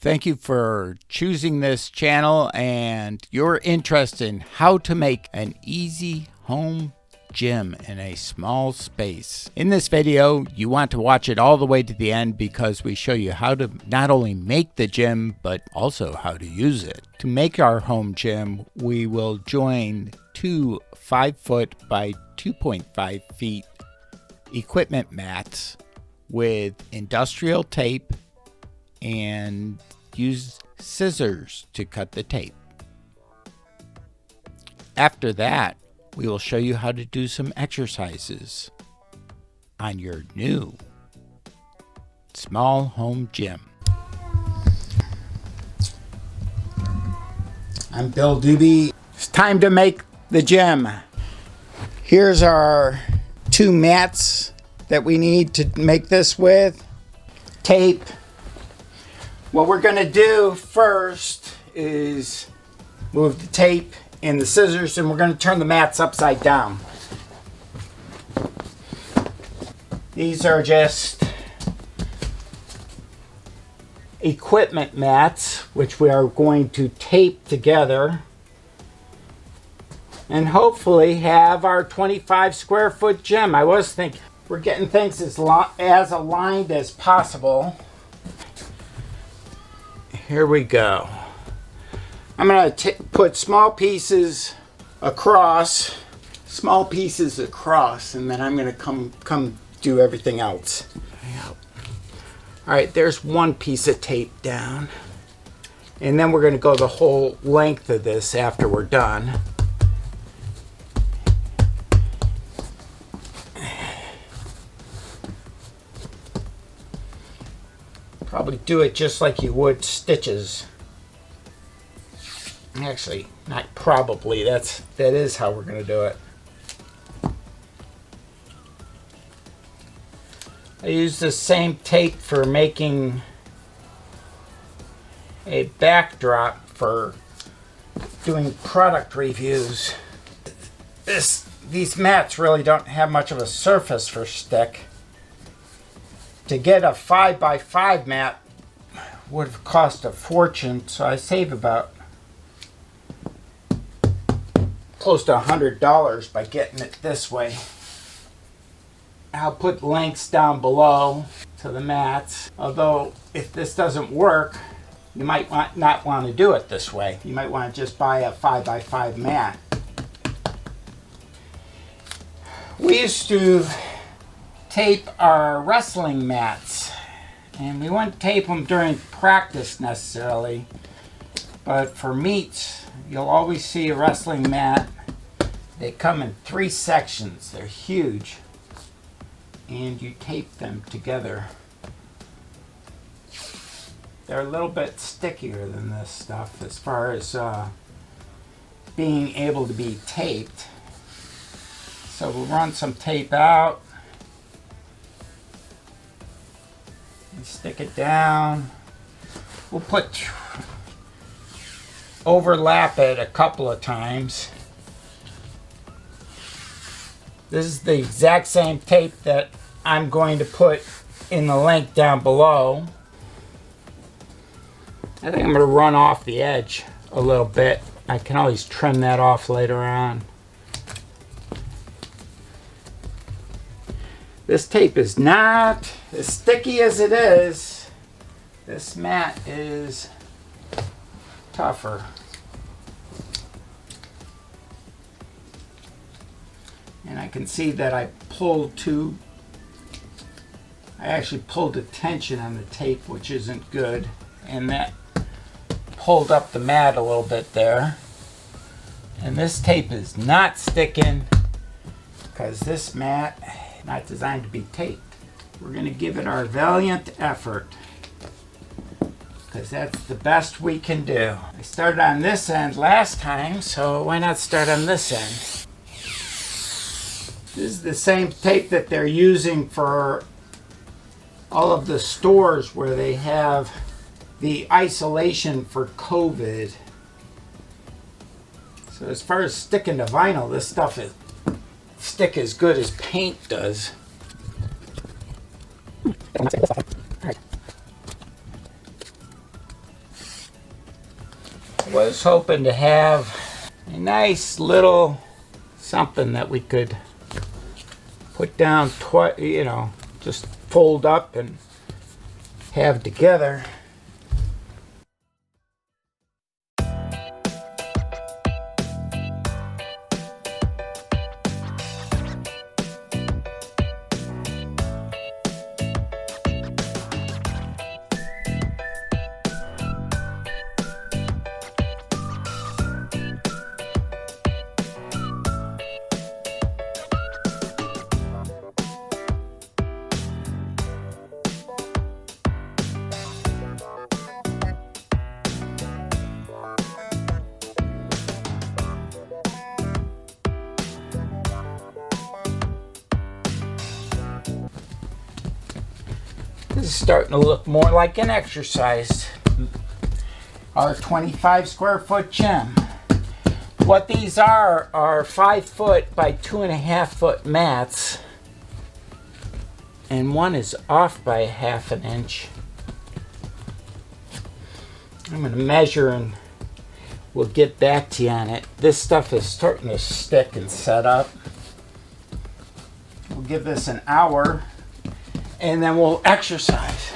Thank you for choosing this channel and your interest in how to make an easy home gym in a small space. In this video, you want to watch it all the way to the end because we show you how to not only make the gym, but also how to use it. To make our home gym, we will join two 5-foot by 2.5 feet equipment mats with industrial tape and use scissors to cut the tape. After that, we will show you how to do some exercises on your new small home gym. I'm Bill DUbe. It's time to make the gym. Here's our two mats that we need to make this with. Tape. What we're going to do first is move the tape and the scissors, and we're going to turn the mats upside down. These are just equipment mats, which we are going to tape together and hopefully have our 25 square foot gym. I was thinking we're getting things as aligned as possible. Here we go. I'm going to put small pieces across, and then I'm going to come do everything else. All right, there's one piece of tape down. And then we're going to go the whole length of this after we're done. Probably do it just like you would stitches. Actually, not probably, that is how we're going to do it. I use the same tape for making a backdrop for doing product reviews. These mats really don't have much of a surface for stick. To get a 5x5 mat would have cost a fortune, so I save about close to $100 by getting it this way. I'll put links down below to the mats, although if this doesn't work, you might not want to do it this way. You might want to just buy a 5x5 mat. We used to tape our wrestling mats, and we wouldn't tape them during practice necessarily, but for meets you'll always see a wrestling mat. They come in 3 sections. They're huge, and you tape them together. They're a little bit stickier than this stuff as far as being able to be taped. So we'll run some tape out. Stick it down. We'll overlap it a couple of times. This is the exact same tape that I'm going to put in the link down below. I think I'm going to run off the edge a little bit. I can always trim that off later on. This tape is not as sticky as it is. This mat is tougher. And I can see that I actually pulled a tension on the tape, which isn't good. And that pulled up the mat a little bit there. And this tape is not sticking because this mat is not designed to be taped. We're going to give it our valiant effort because that's the best we can do. I started on this end last time, so why not start on this end? This is the same tape that they're using for all of the stores where they have the isolation for COVID. So as far as sticking to vinyl, this stuff is stick as good as paint does. was hoping to have a nice little something that we could put down, you know, just fold up and have together. This is starting to look more like an exercise. Our 25 square foot gym. What these are 5 foot by 2.5 foot mats. And one is off by 1/2 inch. I'm going to measure and we'll get back to you on it. This stuff is starting to stick and set up. We'll give this an hour and then we'll exercise.